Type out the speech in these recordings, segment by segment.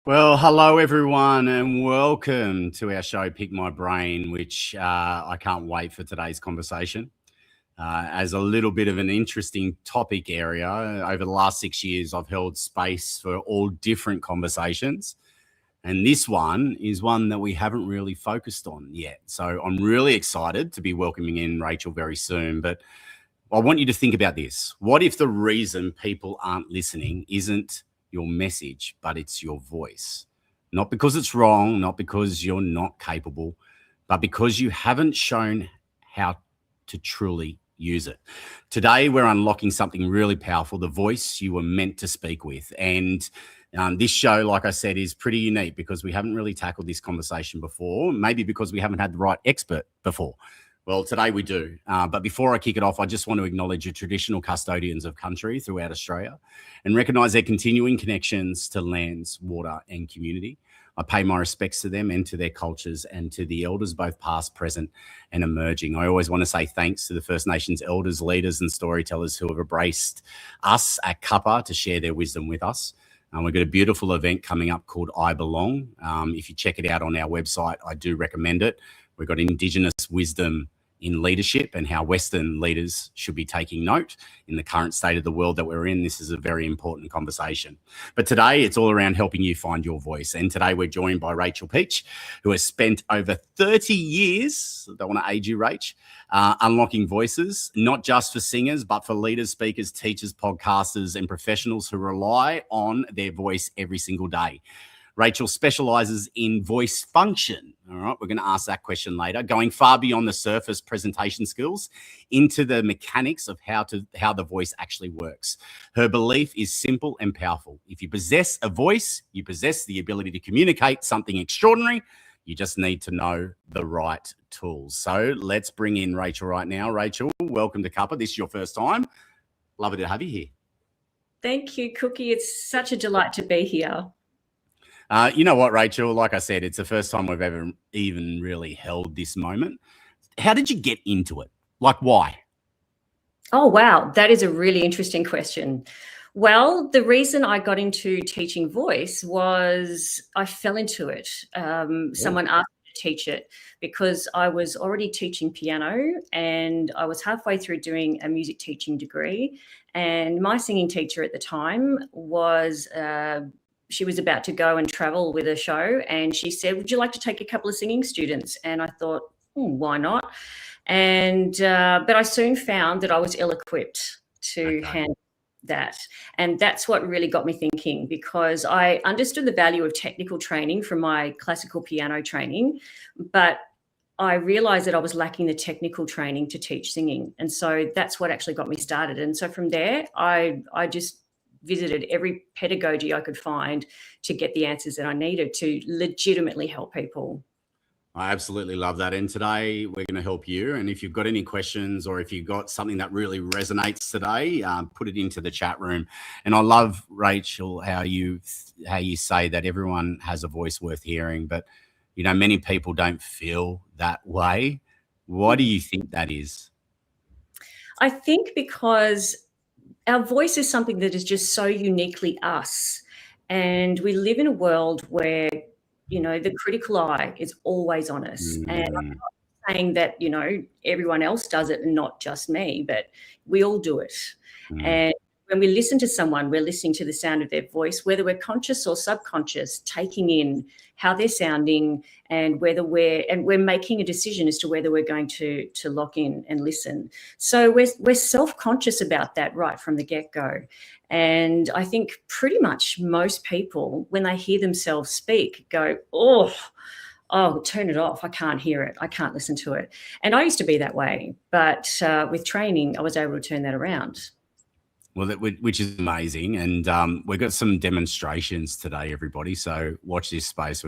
Well, hello everyone, and welcome to our show, Pick My Brain, which I can't wait for today's conversation. As a little bit of an interesting topic area, over the last 6 years, I've held space for all different conversations. And this one is one that we haven't really focused on yet. So I'm really excited to be welcoming in Rachel very soon. But I want you to think about this. What if the reason people aren't listening isn't your message, but it's your voice? Not because it's wrong, not because you're not capable, but because you haven't shown how to truly use it. Today, we're unlocking something really powerful, the voice you were meant to speak with. And this show, like I said, is pretty unique because we haven't really tackled this conversation before, maybe because we haven't had the right expert before. Well, today we do. But before I kick it off, I just want to acknowledge the traditional custodians of country throughout Australia and recognise their continuing connections to lands, water and community. I pay my respects to them and to their cultures and to the elders, both past, present and emerging. I always want to say thanks to the First Nations elders, leaders and storytellers who have embraced us at Cuppa to share their wisdom with us. We've got a beautiful event coming up called I Belong. If you check it out on our website, I do recommend it. We've got Indigenous wisdom in leadership and how Western leaders should be taking note in the current state of the world that we're in. This is a very important conversation. But today it's all around helping you find your voice. And today we're joined by Rachel Pietsch, who has spent over 30 years, I don't want to age you, Rach, unlocking voices, not just for singers, but for leaders, speakers, teachers, podcasters, and professionals who rely on their voice every single day. Rachel specialises in voice function. All right, we're going to ask that question later, going far beyond the surface presentation skills into the mechanics of how the voice actually works. Her belief is simple and powerful. If you possess a voice, you possess the ability to communicate something extraordinary. You just need to know the right tools. So let's bring in Rachel right now. Rachel, welcome to Cuppa. This is your first time. Lovely to have you here. Thank you, Cookie. It's such a delight to be here. You know what, Rachel, like I said, it's the first time we've ever even really held this moment. How did you get into it? Like, why? Oh, wow. That is a really interesting question. Well, the reason I got into teaching voice was I fell into it. Someone asked me to teach it because I was already teaching piano and I was halfway through doing a music teaching degree. And my singing teacher at the time was she was about to go and travel with a show, and she said, would you like to take a couple of singing students? And I thought, why not? And but I soon found that I was ill-equipped to handle that. And that's what really got me thinking, because I understood the value of technical training from my classical piano training, but I realized that I was lacking the technical training to teach singing. And so that's what actually got me started. And so from there, I just visited every pedagogy I could find to get the answers that I needed to legitimately help people. I absolutely love that. And today we're going to help you. And if you've got any questions or if you've got something that really resonates today, put it into the chat room. And I love, Rachel, how you say that everyone has a voice worth hearing, but you know, many people don't feel that way. Why do you think that is? I think because our voice is something that is just so uniquely us. And we live in a world where, you know, the critical eye is always on us. And I'm not saying that, you know, everyone else does it and not just me, but we all do it. And when we listen to someone, we're listening to the sound of their voice, whether we're conscious or subconscious, taking in how they're sounding and whether we're making a decision as to whether we're going to lock in and listen. So we're self-conscious about that right from the get-go. And I think pretty much most people, when they hear themselves speak, go, oh, turn it off. I can't hear it. I can't listen to it. And I used to be that way. But with training, I was able to turn that around. Well, which is amazing. And we've got some demonstrations today, everybody. So watch this space.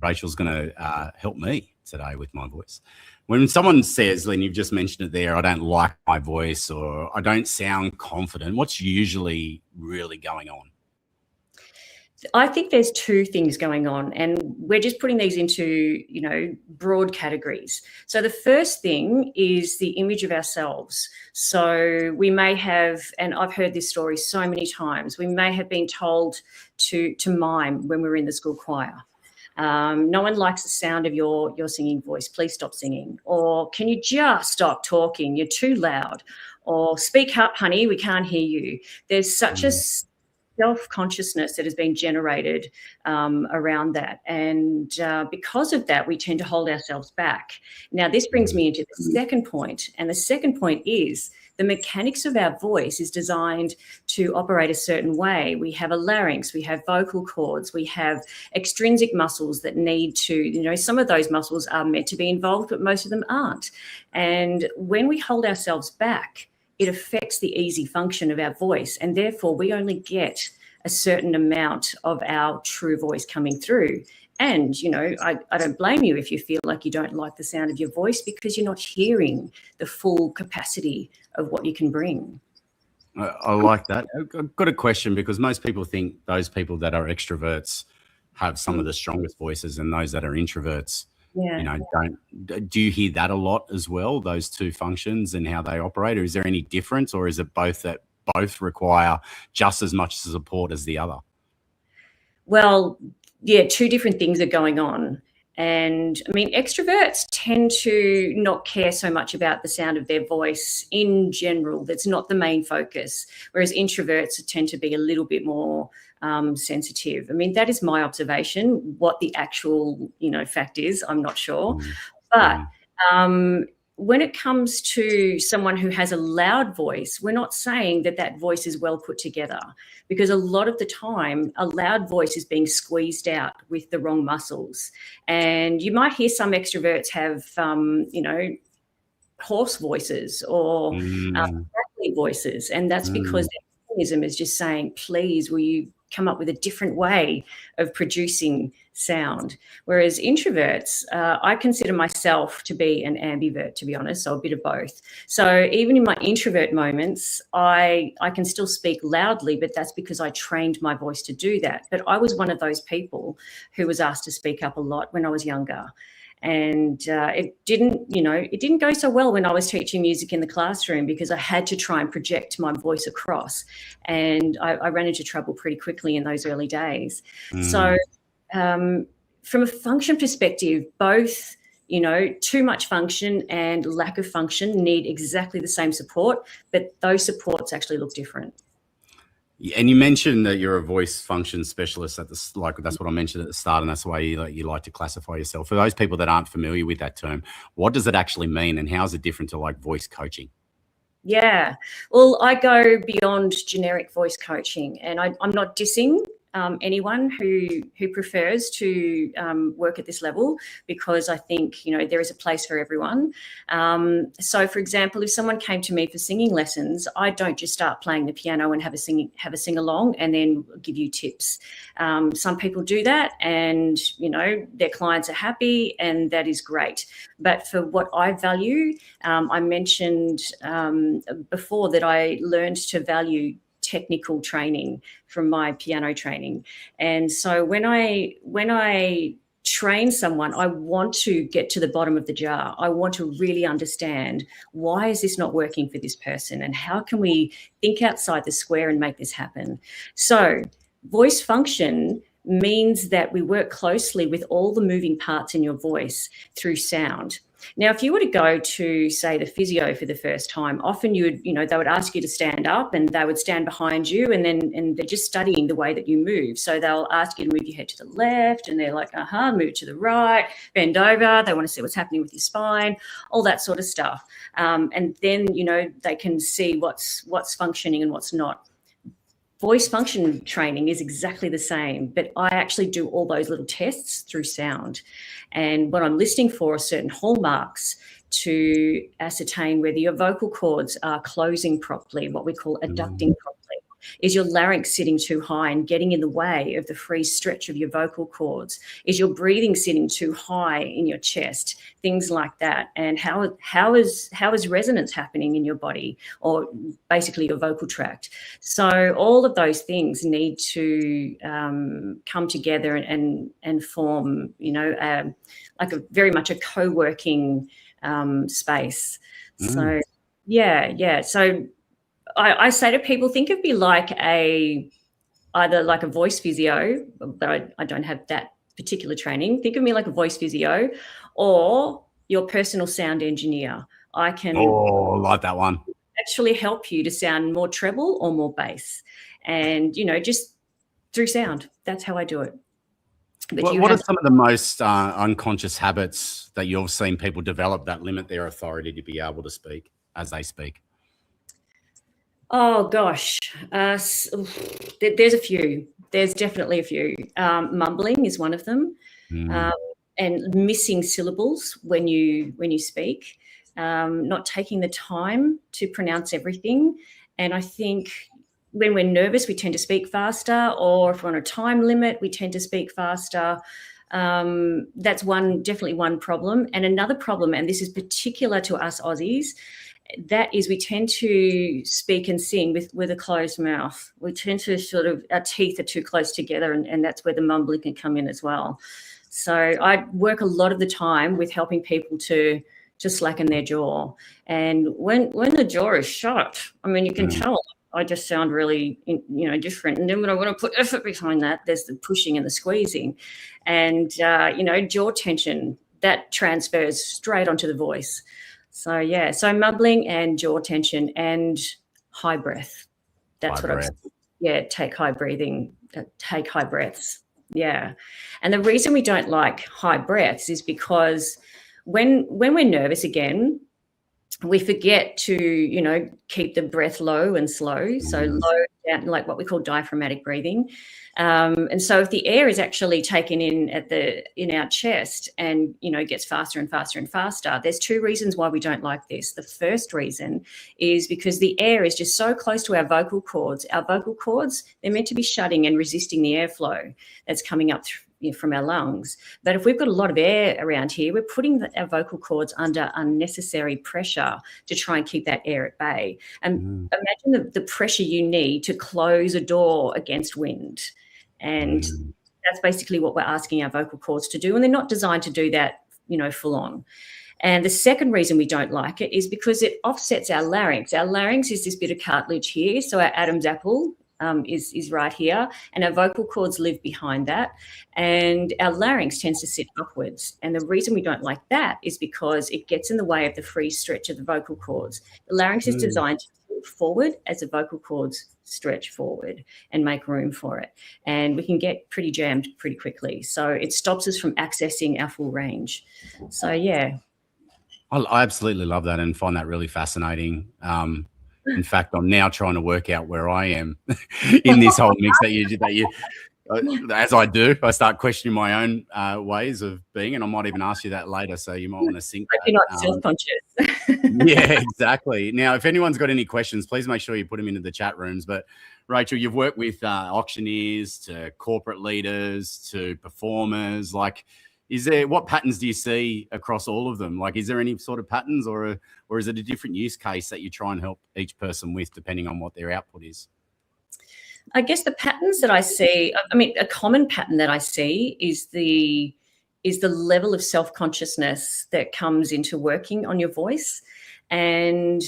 Rachel's going to help me today with my voice. When someone says, Lynn, you've just mentioned it there, I don't like my voice or I don't sound confident, what's usually really going on? I think there's two things going on, and we're just putting these into, broad categories. So the first thing is the image of ourselves. So we may have, and I've heard this story so many times, we may have been told to mime when we were in the school choir. No one likes the sound of your singing voice. Please stop singing. Or can you just stop talking? You're too loud. Or speak up, honey, we can't hear you. There's such a self-consciousness that has been generated around that. And because of that, we tend to hold ourselves back. Now, this brings me into the second point. And the second point is the mechanics of our voice is designed to operate a certain way. We have a larynx, we have vocal cords, we have extrinsic muscles that need to, some of those muscles are meant to be involved, but most of them aren't. And when we hold ourselves back, it affects the easy function of our voice, and therefore we only get a certain amount of our true voice coming through. And, I don't blame you if you feel like you don't like the sound of your voice, because you're not hearing the full capacity of what you can bring. I like that. I've got a question, because most people think those people that are extroverts have some of the strongest voices, and those that are introverts don't. Do you hear that a lot as well, those two functions and how they operate? Or is there any difference, or is it both that both require just as much support as the other? Well, yeah, two different things are going on. And I mean, extroverts tend to not care so much about the sound of their voice in general. That's not the main focus. Whereas introverts tend to be a little bit more sensitive. I mean, that is my observation. What the actual, fact is, I'm not sure. But when it comes to someone who has a loud voice, we're not saying that that voice is well put together, because a lot of the time a loud voice is being squeezed out with the wrong muscles. And you might hear some extroverts have, hoarse voices or rattly voices. And that's because their mechanism is just saying, please, will you come up with a different way of producing sound? Whereas introverts, I consider myself to be an ambivert, to be honest, so a bit of both. So even in my introvert moments, I can still speak loudly, but that's because I trained my voice to do that. But I was one of those people who was asked to speak up a lot when I was younger. And it didn't go so well when I was teaching music in the classroom, because I had to try and project my voice across, and I ran into trouble pretty quickly in those early days. So from a function perspective, both, too much function and lack of function need exactly the same support, but those supports actually look different. And you mentioned that you're a voice function specialist that's what I mentioned at the start, and that's the way you like to classify yourself. For those people that aren't familiar with that term, what does it actually mean, and how is it different to voice coaching? Yeah, well, I go beyond generic voice coaching, and I'm not dissing anyone who prefers to work at this level, because I think there is a place for everyone. So, for example, if someone came to me for singing lessons, I don't just start playing the piano and have a sing along and then give you tips. Some people do that, and their clients are happy, and that is great. But for what I value, I mentioned before that I learned to value technical training from my piano training. And so when I train someone, I want to get to the bottom of the jar. I want to really understand, why is this not working for this person, and how can we think outside the square and make this happen? So voice function means that we work closely with all the moving parts in your voice through sound. Now, if you were to go to, say, the physio for the first time, often they would ask you to stand up, and they would stand behind you, and they're just studying the way that you move. So they'll ask you to move your head to the left, and they're like, move to the right, bend over. They want to see what's happening with your spine, all that sort of stuff. And then, they can see what's functioning and what's not. Voice function training is exactly the same, but I actually do all those little tests through sound. And what I'm listening for are certain hallmarks to ascertain whether your vocal cords are closing properly, what we call adducting properly. Is your larynx sitting too high and getting in the way of the free stretch of your vocal cords? Is your breathing sitting too high in your chest? Things like that. And how is resonance happening in your body, or basically your vocal tract? So all of those things need to come together and form, like very much a co-working space. So yeah. So I say to people, think of me like either like a voice physio, but I don't have that particular training. Think of me like a voice physio, or your personal sound engineer. I can like that one. actually help you to sound more treble or more bass, and just through sound. That's how I do it. But what are some of the most unconscious habits that you've seen people develop that limit their authority to be able to speak as they speak? Oh gosh, there's a few. There's definitely a few. Mumbling is one of them, and missing syllables when you speak. Not taking the time to pronounce everything. And I think when we're nervous, we tend to speak faster, or if we're on a time limit, we tend to speak faster. That's definitely one problem. And another problem, and this is particular to us Aussies, that is we tend to speak and sing with a closed mouth. We tend to our teeth are too close together, and that's where the mumbling can come in as well. So I work a lot of the time with helping people to slacken their jaw. And when the jaw is shut, I mean, you can tell I just sound really, different. And then when I want to put effort behind that, there's the pushing and the squeezing. And, jaw tension, that transfers straight onto the voice. So, yeah, so mumbling and jaw tension and high breath. That's what I'm saying. Yeah, take high breathing, take high breaths. Yeah. And the reason we don't like high breaths is because when we're nervous, again, we forget to, keep the breath low and slow. So low down, like what we call diaphragmatic breathing. And so if the air is actually taken in our chest and, gets faster and faster and faster, there's two reasons why we don't like this. The first reason is because the air is just so close to our vocal cords. Our vocal cords, they're meant to be shutting and resisting the airflow that's coming up from our lungs. But if we've got a lot of air around here, we're putting our vocal cords under unnecessary pressure to try and keep that air at bay. And imagine the pressure you need to close a door against wind. And that's basically what we're asking our vocal cords to do. And they're not designed to do that, full on. And the second reason we don't like it is because it offsets our larynx. Our larynx is this bit of cartilage here. So our Adam's apple is right here, and our vocal cords live behind that, and our larynx tends to sit upwards. And the reason we don't like that is because it gets in the way of the free stretch of the vocal cords. The larynx is designed to tilt forward as the vocal cords stretch forward and make room for it, and we can get pretty jammed pretty quickly. So it stops us from accessing our full range. So yeah, I absolutely love that and find that really fascinating. In fact, I'm now trying to work out where I am in this whole mix that you, as I do, I start questioning my own ways of being, and I might even ask you that later. So you might want to sync that. You're not self-conscious. Yeah, exactly. Now, if anyone's got any questions, please make sure you put them into the chat rooms. But Rachel, you've worked with auctioneers to corporate leaders to performers. Like, what patterns do you see across all of them? Like, is there any sort of patterns, or is it a different use case that you try and help each person with depending on what their output is? I guess the patterns that I see, a common pattern that I see is the level of self-consciousness that comes into working on your voice. And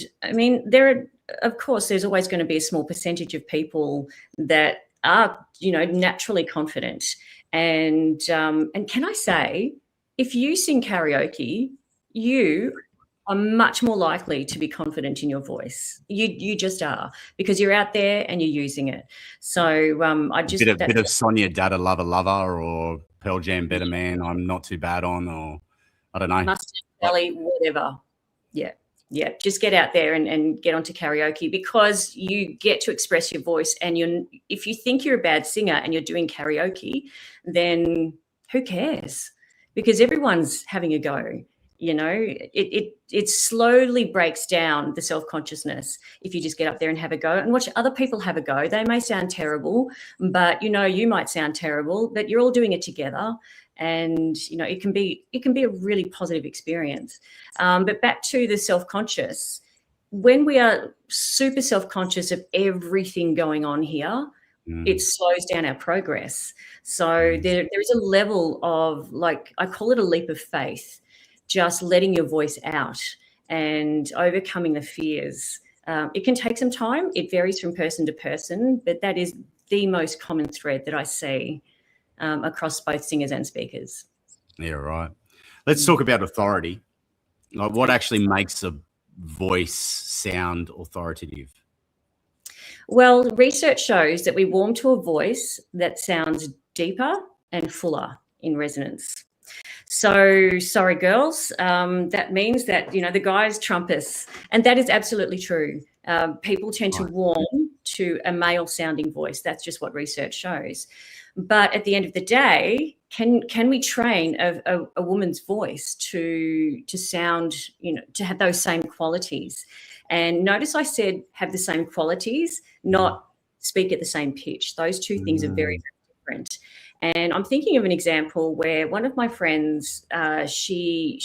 of course, there's always going to be a small percentage of people that are, naturally confident. And can I say, if you sing karaoke, you are much more likely to be confident in your voice. You just are, because you're out there and you're using it. So I just a bit of Sonia Dada Lover Lover, or Pearl Jam Better Man I'm not too bad on, or I don't know. Mustard Belly, whatever. Yeah. Just get out there and get onto karaoke, because you get to express your voice. And if you think you're a bad singer and you're doing karaoke, then who cares? Because everyone's having a go. It slowly breaks down the self-consciousness if you just get up there and have a go and watch other people have a go. They may sound terrible, but you might sound terrible, but you're all doing it together. And it can be a really positive experience. But back to the self-conscious, when we are super self-conscious of everything going on here, it slows down our progress. So there is a level of, like, I call it a leap of faith, just letting your voice out and overcoming the fears. It can take some time. It varies from person to person, but that is the most common thread that I see across both singers and speakers. Yeah, right. Let's talk about authority. Like, what actually makes a voice sound authoritative? Well, research shows that we warm to a voice that sounds deeper and fuller in resonance. So, sorry, girls, that means that, the guys trump us. And that is absolutely true. People tend to warm to a male sounding voice. That's just what research shows. But at the end of the day, can we train a woman's voice to sound, to have those same qualities? And notice I said have the same qualities, not speak at the same pitch. Those two things are very, very different. And I'm thinking of an example where one of my friends, she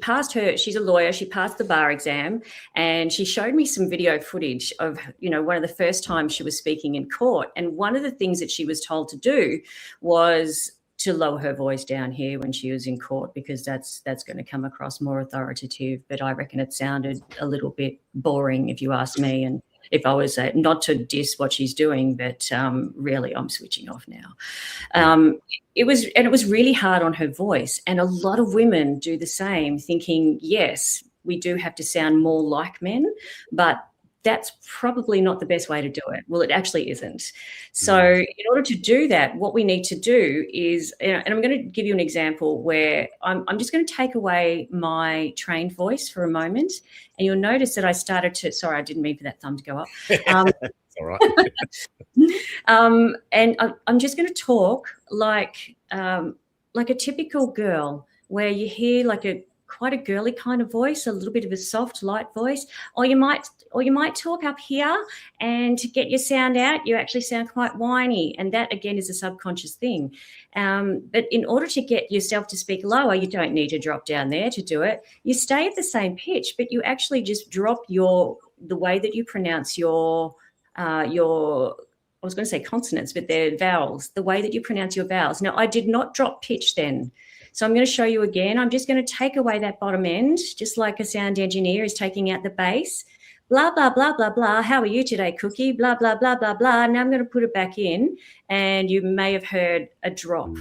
passed she's a lawyer, she passed the bar exam, and she showed me some video footage of, one of the first times she was speaking in court. And one of the things that she was told to do was to lower her voice down here when she was in court, because that's going to come across more authoritative. But I reckon it sounded a little bit boring, if you ask me. And if I was not to diss what she's doing, but really I'm switching off now. It was really hard on her voice. And a lot of women do the same, thinking, yes, we do have to sound more like men, but that's probably not the best way to do it. Well, it actually isn't. So in order to do that, what we need to do is, and I'm going to give you an example where I'm just going to take away my trained voice for a moment, and you'll notice that I started to, sorry, I didn't mean for that thumb to go up. All right. And I'm just going to talk like a typical girl, where you hear like quite a girly kind of voice, a little bit of a soft, light voice, or you might talk up here, and to get your sound out, you actually sound quite whiny, and that again is a subconscious thing. But in order to get yourself to speak lower, you don't need to drop down there to do it. You stay at the same pitch, but you actually just drop the way that you pronounce your I was going to say consonants, but they're vowels, the way that you pronounce your vowels. Now, I did not drop pitch then. So I'm going to show you again. I'm just going to take away that bottom end, just like a sound engineer is taking out the bass. Blah, blah, blah, blah, blah. How are you today, Cookie? Blah, blah, blah, blah, blah. Now I'm going to put it back in, and you may have heard a drop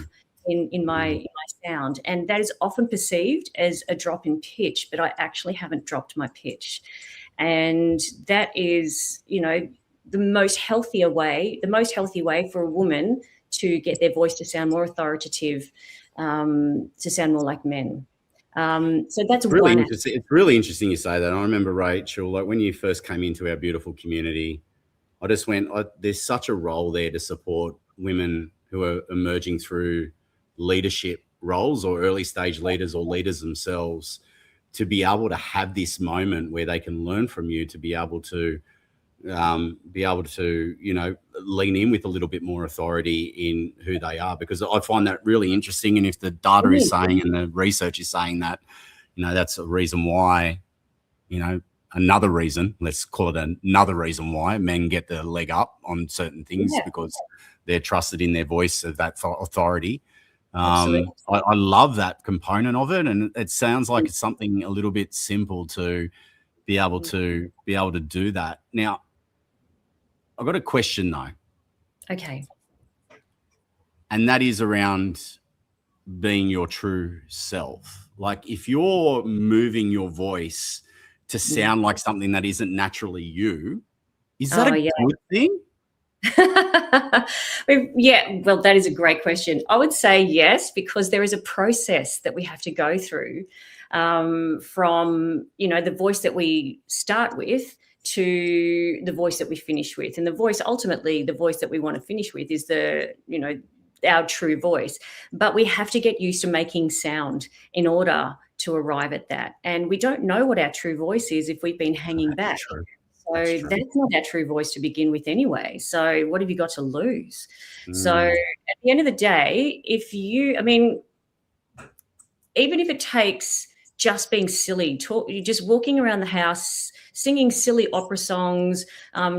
in my sound. And that is often perceived as a drop in pitch, but I actually haven't dropped my pitch. And that is, the most healthy way for a woman to get their voice to sound more authoritative, to sound more like men. So that's really one. Interesting. It's really interesting you say that. I remember, Rachel, like when you first came into our beautiful community, I just went, there's such a role there to support women who are emerging through leadership roles, or early stage leaders, or leaders themselves, to be able to have this moment where they can learn from you, to be able to lean in with a little bit more authority in who they are, because I find that really interesting. And if the data is saying and the research is saying that, that's a reason why, another reason, let's call it another reason why men get the leg up on certain things, because they're trusted in their voice of that authority. I love that component of it. And it sounds like it's something a little bit simple to be able to do that. Now, I've got a question though. Okay. And that is around being your true self. Like, if you're moving your voice to sound like something that isn't naturally you, is that a good thing? Yeah, well, that is a great question. I would say yes, because there is a process that we have to go through, from, the voice that we start with to the voice that we finish with. And the voice that we want to finish with is our true voice. But we have to get used to making sound in order to arrive at that. And we don't know what our true voice is if we've been hanging back. True. So that's not our true voice to begin with anyway. So what have you got to lose? So at the end of the day, even if it takes just being silly, you're just walking around the house, singing silly opera songs,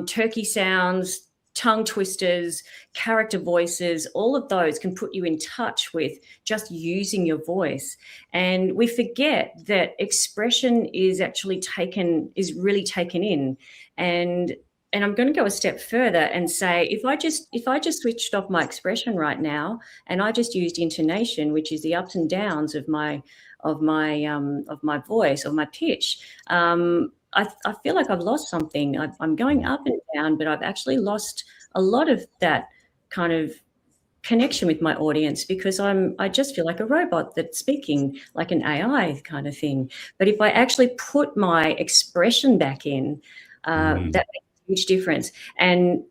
turkey sounds, tongue twisters, character voices, all of those can put you in touch with just using your voice. And we forget that expression is really taken in. And I'm going to go a step further and say, if I just switched off my expression right now and I just used intonation, which is the ups and downs of my voice, or my pitch, I feel like I've lost something. I'm going up and down, but I've actually lost a lot of that kind of connection with my audience, because I just feel like a robot that's speaking, like an AI kind of thing. But if I actually put my expression back in, that makes a huge difference. And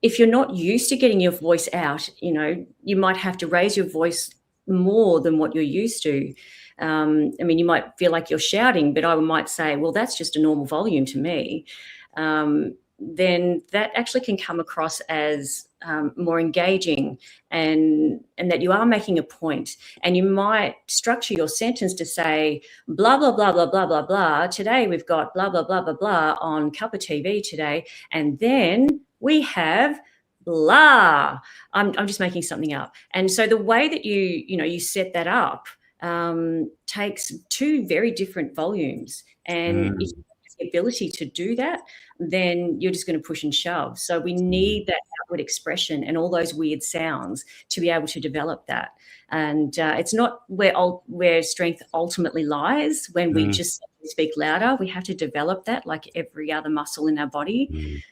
if you're not used to getting your voice out, you might have to raise your voice more than what you're used to. You might feel like you're shouting, but I might say, well, that's just a normal volume to me. Then that actually can come across as more engaging, and that you are making a point. And you might structure your sentence to say, blah, blah, blah, blah, blah, blah, blah. Today we've got blah, blah, blah, blah, blah on Cup of TV today. And then we have blah. I'm just making something up. And so the way that you set that up takes two very different volumes. And if you have the ability to do that, then you're just going to push and shove. So we need that outward expression and all those weird sounds to be able to develop that. And it's not where strength ultimately lies when we just speak louder. We have to develop that like every other muscle in our body.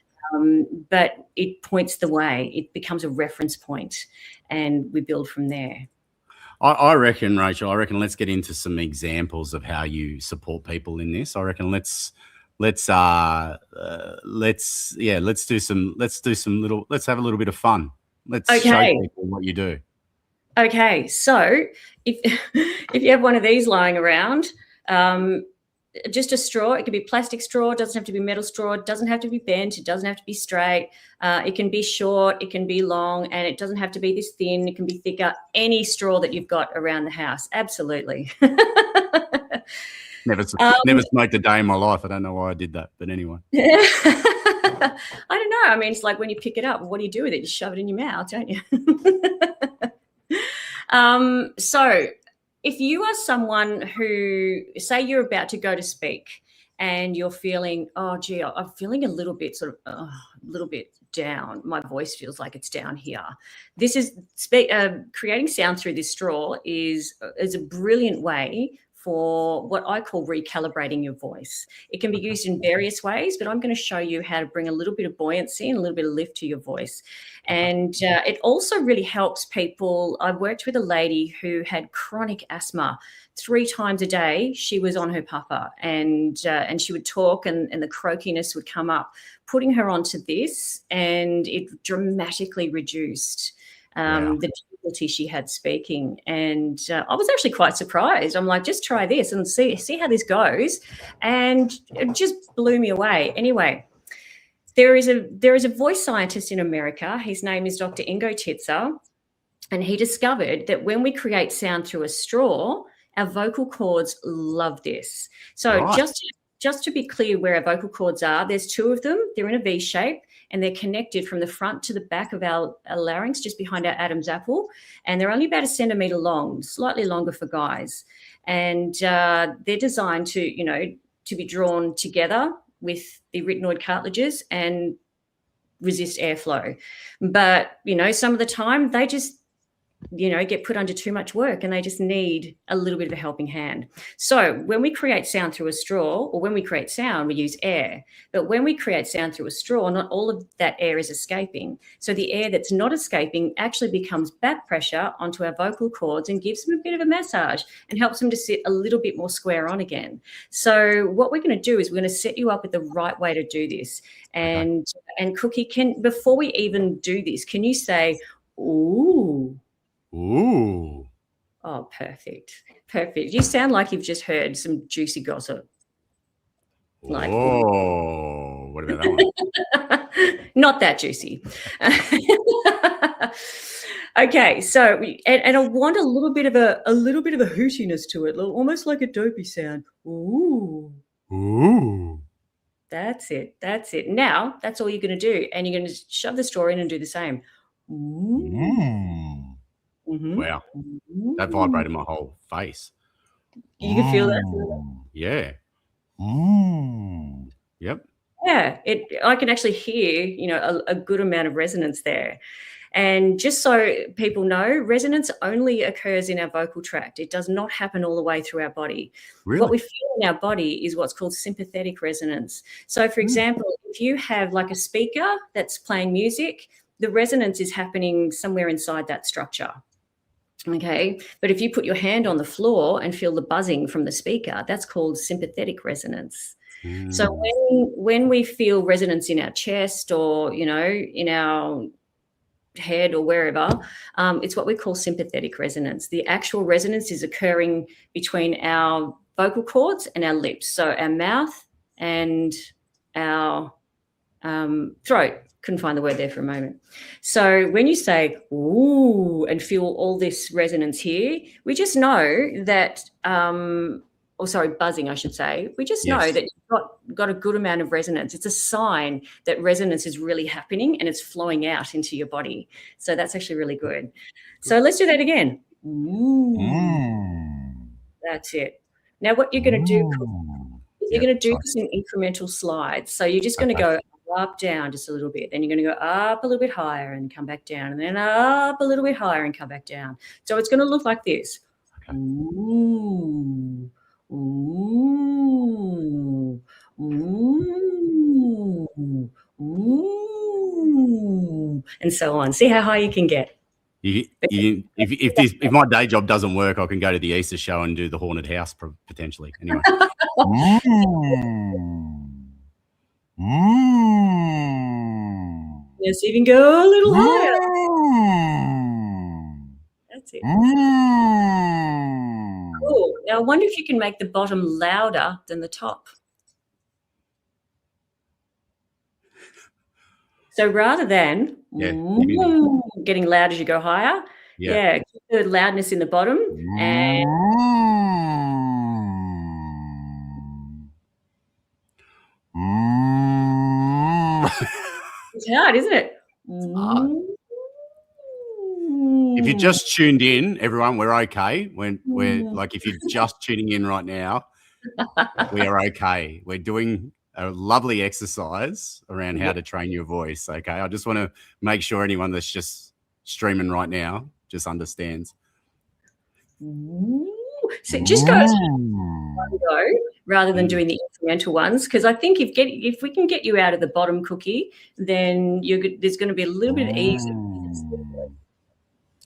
But it points the way. It becomes a reference point, and we build from there. I reckon, Rachel, let's get into some examples of how you support people in this. I reckon let's have a little bit of fun. Let's show people what you do. Okay, so if you have one of these lying around, just a straw. It can be plastic straw. It doesn't have to be metal straw. It doesn't have to be bent. It doesn't have to be straight. It can be short. It can be long, and it doesn't have to be this thin. It can be thicker. Any straw that you've got around the house, absolutely. Never smoked a day in my life. I don't know why I did that, but anyway. I don't know. It's like when you pick it up, what do you do with it? You shove it in your mouth, don't you? So if you are someone who, say you're about to go to speak and you're feeling, oh, gee, I'm feeling a little bit down. My voice feels like it's down here. This is creating sound through this straw is a brilliant way for what I call recalibrating your voice. It can be used in various ways, but I'm going to show you how to bring a little bit of buoyancy and a little bit of lift to your voice. And it also really helps people. I worked with a lady who had chronic asthma. 3 times a day she was on her pupper, and she would talk and the croakiness would come up. Putting her onto this, and it dramatically reduced the difficulty she had speaking. And I was actually quite surprised. I'm like, just try this and see how this goes. And it just blew me away. Anyway, there is a voice scientist in America. His name is Dr. Ingo Titzer, and he discovered that when we create sound through a straw, our vocal cords love this. So just to be clear where our vocal cords are, there's 2 of them. They're in a V shape, and they're connected from the front to the back of our larynx, just behind our Adam's apple. And they're only about 1 centimetre long, slightly longer for guys. And they're designed to be drawn together with the arytenoid cartilages and resist airflow. But, some of the time they just, get put under too much work, and they just need a little bit of a helping hand. So when we create sound through a straw, or when we create sound, we use air. But when we create sound through a straw, not all of that air is escaping. So the air that's not escaping actually becomes back pressure onto our vocal cords and gives them a bit of a massage and helps them to sit a little bit more square on again. So what we're going to do is we're going to set you up with the right way to do this. And Cookie, before we even do this, can you say, ooh? Ooh. Oh, perfect. Perfect. You sound like you've just heard some juicy gossip. Like, oh, what about that one? Not that juicy. Okay, so and I want a little bit of a hootiness to it, almost like a dopey sound. Ooh. Ooh. That's it. That's it. Now, that's all you're going to do, and you're going to shove the straw in and do the same. Ooh. Mm. Wow, that vibrated my whole face. You can feel that? Yeah. Yep. Yeah, I can actually hear, a good amount of resonance there. And just so people know, resonance only occurs in our vocal tract. It does not happen all the way through our body. Really? What we feel in our body is what's called sympathetic resonance. So, for example, if you have like a speaker that's playing music, the resonance is happening somewhere inside that structure. Okay, but if you put your hand on the floor and feel the buzzing from the speaker, that's called sympathetic resonance. So when we feel resonance in our chest or, in our head or wherever, it's what we call sympathetic resonance. The actual resonance is occurring between our vocal cords and our lips. So our mouth and our throat. Couldn't find the word there for a moment. So when you say ooh and feel all this resonance here, we just know that buzzing, I should say. We just know that you've got a good amount of resonance. It's a sign that resonance is really happening and it's flowing out into your body. So that's actually really good. So let's do that again. Ooh. That's it. Now what you're going to do is you're going to do this in incremental slides. So you're just going to go up, down just a little bit. Then you're going to go up a little bit higher and come back down, and then up a little bit higher and come back down. So it's going to look like this. Okay. Ooh. Ooh, ooh, ooh, and so on. See how high you can get. If my day job doesn't work, I can go to the Easter show and do the haunted house potentially. Anyway. Yes, even go a little higher. That's it. Cool. Now I wonder if you can make the bottom louder than the top. So rather than getting loud as you go higher, keep the loudness in the bottom and it's hard, isn't it? If you just tuned in, everyone, we're okay. We're like, if you're just tuning in right now, we are okay. We're doing a lovely exercise around how to train your voice. Okay, I just want to make sure anyone that's just streaming right now just understands. So just go rather than doing the incremental ones, because I think if we can get you out of the bottom cookie, then there's going to be a little bit easier.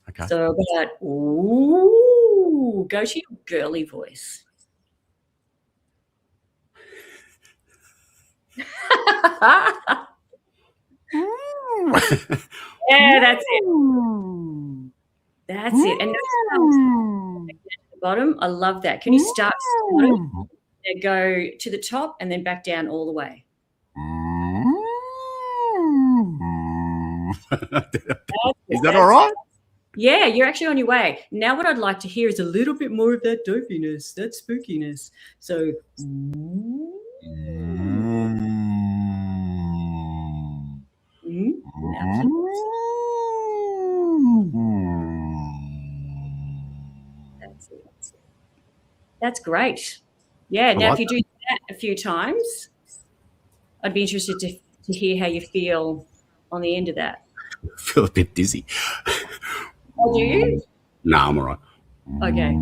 Okay. So about ooh, go to your girly voice. Yeah, that's it. That's it. And at the bottom, I love that. Can you start and go to the top and then back down all the way? Is that all right? Yeah, you're actually on your way. Now what I'd like to hear is a little bit more of that dopiness, that spookiness. So That's great. Yeah. Now, if you do that a few times, I'd be interested to hear how you feel on the end of that. I feel a bit dizzy. Oh, do you? No, I'm all right. Okay.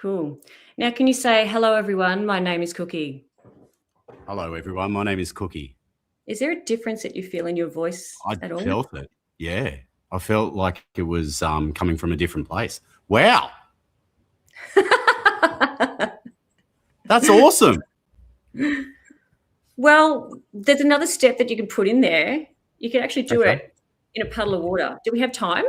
Cool. Now, can you say, hello, everyone, my name is Cookie? Hello, everyone, my name is Cookie. Is there a difference that you feel in your voice at all? I felt it, yeah. I felt like it was coming from a different place. Wow. That's awesome. Well, there's another step that you can put in there. You can actually do it in a puddle of water. Do we have time?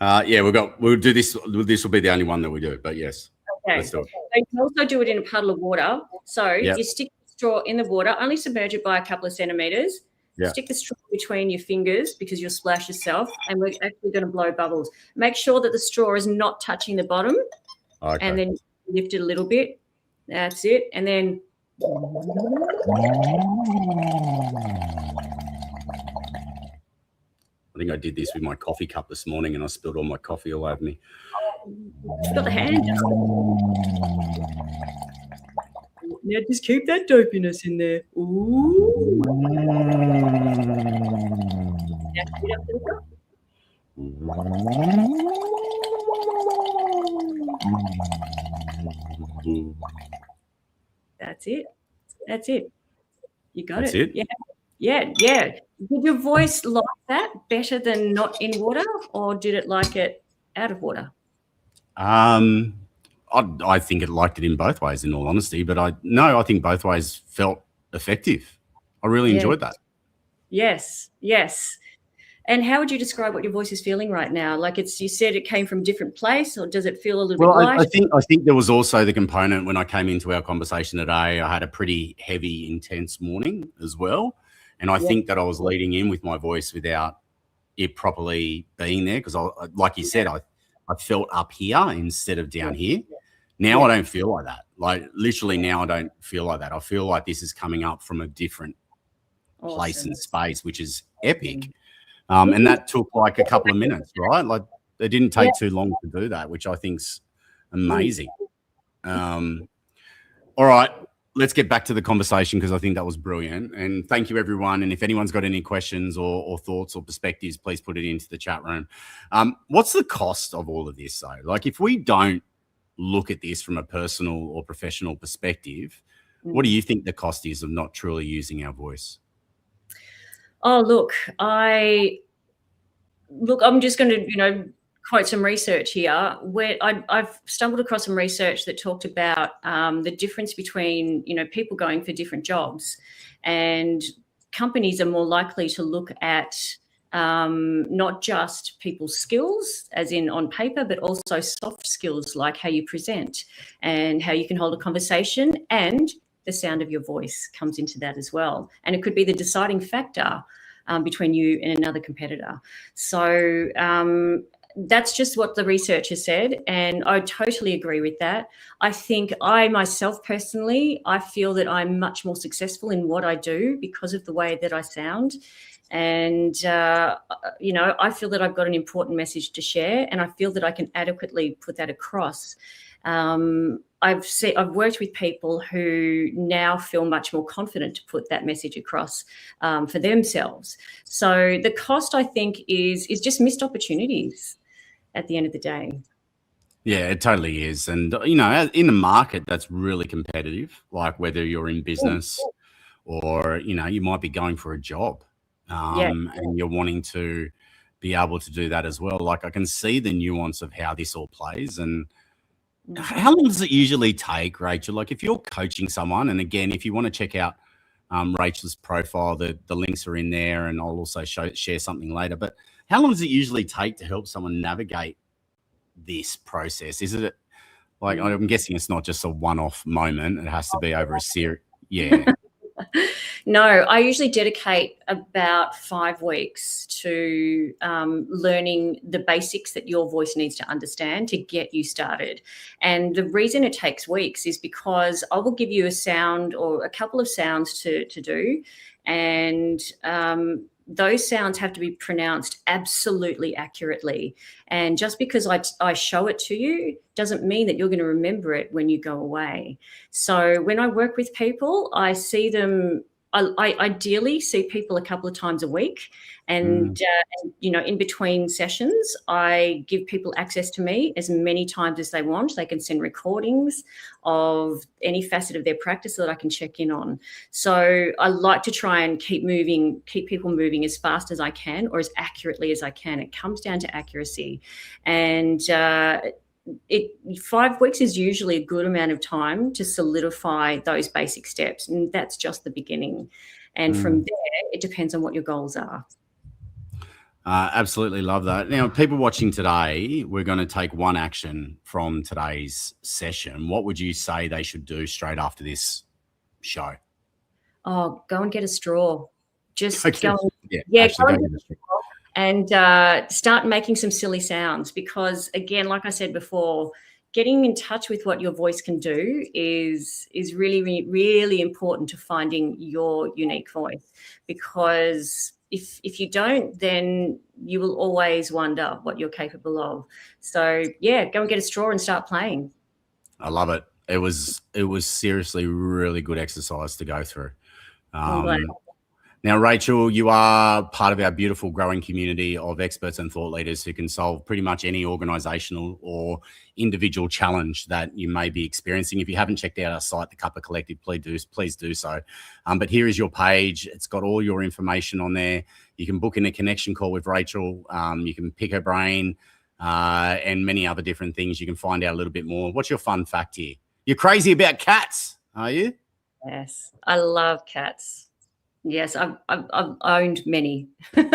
Yeah, we'll do this. This will be the only one that we do, but yes. Okay. Let's do it. So you can also do it in a puddle of water. So you stick the straw in the water, only submerge it by a couple of centimeters. Yeah. Stick the straw between your fingers because you'll splash yourself, and we're actually going to blow bubbles. Make sure that the straw is not touching the bottom, and then lift it a little bit. That's it, and then. I think I did this with my coffee cup this morning, and I spilled all my coffee all over me. You've got the hand. Now just keep that dopiness in there. Ooh. That's it. That's it. You got That's it. Yeah. Yeah. Did your voice like that better than not in water, or did it like it out of water? I think it liked it in both ways, in all honesty, but I think both ways felt effective. I really enjoyed that. Yes. And how would you describe what your voice is feeling right now? Like you said it came from a different place, or does it feel a little bit light? I think there was also the component when I came into our conversation today. I had a pretty heavy, intense morning as well. And I think that I was leading in with my voice without it properly being there because, like you said, I felt up here instead of down here. Now I don't feel like that. Like literally now I don't feel like that. I feel like this is coming up from a different place and space, which is epic. And that took like a couple of minutes, right? Like it didn't take too long to do that, which I think's amazing. All right. Let's get back to the conversation because I think that was brilliant. And thank you, everyone. And if anyone's got any questions or thoughts or perspectives, please put it into the chat room. What's the cost of all of this, though? Like, if we don't look at this from a personal or professional perspective, what do you think the cost is of not truly using our voice? Oh, look, I'm just going to, quote some research here where I've stumbled across some research that talked about the difference between, people going for different jobs, and companies are more likely to look at not just people's skills as in on paper, but also soft skills like how you present and how you can hold a conversation, and the sound of your voice comes into that as well. And it could be the deciding factor between you and another competitor. So that's just what the research has said, and I totally agree with that. I think I myself personally, I feel that I'm much more successful in what I do because of the way that I sound. And, I feel that I've got an important message to share, and I feel that I can adequately put that across. I've worked with people who now feel much more confident to put that message across for themselves. So the cost, I think, is just missed opportunities at the end of the day. Yeah, it totally is. And, in a market that's really competitive, like whether you're in business or, you might be going for a job and you're wanting to be able to do that as well. Like I can see the nuance of how this all plays. And how long does it usually take, Rachel? Like if you're coaching someone, and again, if you want to check out Rachel's profile, the links are in there, and I'll also share something later. But how long does it usually take to help someone navigate this process? Is it like, I'm guessing it's not just a one-off moment. It has to be over a series. Yeah. No, I usually dedicate about 5 weeks to learning the basics that your voice needs to understand to get you started. And the reason it takes weeks is because I will give you a sound or a couple of sounds to do, and those sounds have to be pronounced absolutely accurately. And just because I show it to you doesn't mean that you're going to remember it when you go away. So when I work with people, I see them, I ideally see people a couple of times a week. And, in between sessions, I give people access to me as many times as they want. They can send recordings of any facet of their practice that I can check in on. So I like to try and keep people moving as fast as I can or as accurately as I can. It comes down to accuracy. And 5 weeks is usually a good amount of time to solidify those basic steps, and that's just the beginning. And from there, it depends on what your goals are. Absolutely love that. Now, people watching today, we're going to take one action from today's session. What would you say they should do straight after this show? Oh, go and get a straw. Just Okay. go and, Actually, go go and get get a a straw. straw and start making some silly sounds, because again, like I said before, getting in touch with what your voice can do is really, really, really important to finding your unique voice, because if you don't, then you will always wonder what you're capable of. So yeah, go and get a straw and start playing. I love it. It was seriously really good exercise to go through. I'm glad. Now, Rachel, you are part of our beautiful growing community of experts and thought leaders who can solve pretty much any organizational or individual challenge that you may be experiencing. If you haven't checked out our site, the Cuppa Collective, please do so. But here is your page. It's got all your information on there. You can book in a connection call with Rachel. You can pick her brain and many other different things. You can find out a little bit more. What's your fun fact here? You're crazy about cats, are you? Yes, I love cats. Yes, I've owned many. But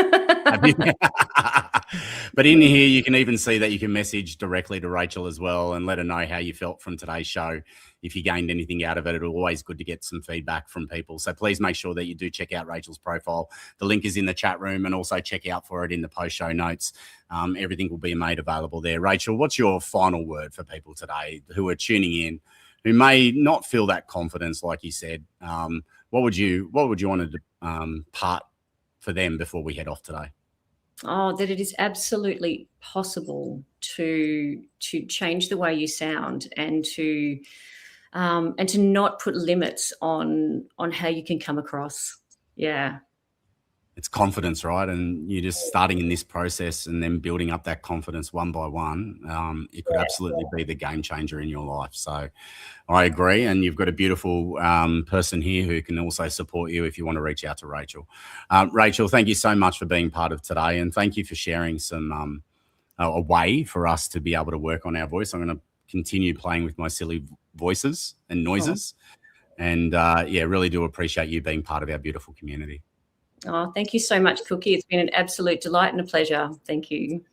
in here, you can even see that you can message directly to Rachel as well and let her know how you felt from today's show. If you gained anything out of it, it's always good to get some feedback from people. So please make sure that you do check out Rachel's profile. The link is in the chat room, and also check out for it in the post show notes. Everything will be made available there. Rachel, what's your final word for people today who are tuning in, who may not feel that confidence, like you said? What would you want to part for them before we head off today? Oh, that it is absolutely possible to change the way you sound, and to not put limits on how you can come across. Yeah. It's confidence, right? And you're just starting in this process and then building up that confidence one by one. It could absolutely be the game changer in your life. So I agree. And you've got a beautiful person here who can also support you if you want to reach out to Rachel. Rachel, thank you so much for being part of today. And thank you for sharing some a way for us to be able to work on our voice. I'm going to continue playing with my silly voices and noises. And really do appreciate you being part of our beautiful community. Oh, thank you so much, Cookie. It's been an absolute delight and a pleasure. Thank you.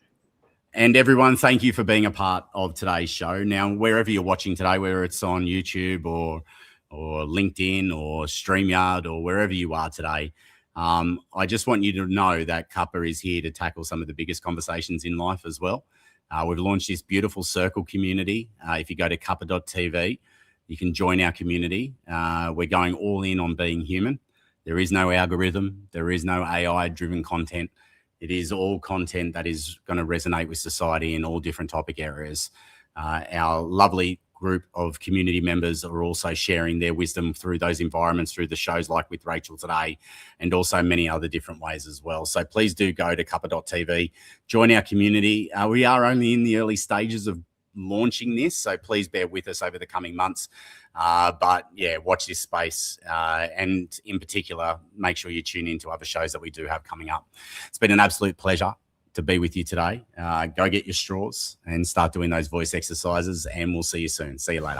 And everyone, thank you for being a part of today's show. Now, wherever you're watching today, whether it's on YouTube or LinkedIn or StreamYard or wherever you are today, I just want you to know that Cuppa is here to tackle some of the biggest conversations in life as well. We've launched this beautiful circle community. If you go to cuppa.tv, you can join our community. We're going all in on being human. There is no algorithm. There is no AI-driven content. It is all content that is going to resonate with society in all different topic areas. Our lovely group of community members are also sharing their wisdom through those environments, through the shows like with Rachel today, and also many other different ways as well. So please do go to cuppa.tv, join our community. We are only in the early stages of launching this, so please bear with us over the coming months. But yeah, watch this space, and in particular, make sure you tune into other shows that we do have coming up. It's been an absolute pleasure to be with you today. Go get your straws and start doing those voice exercises, and we'll see you soon. See you later.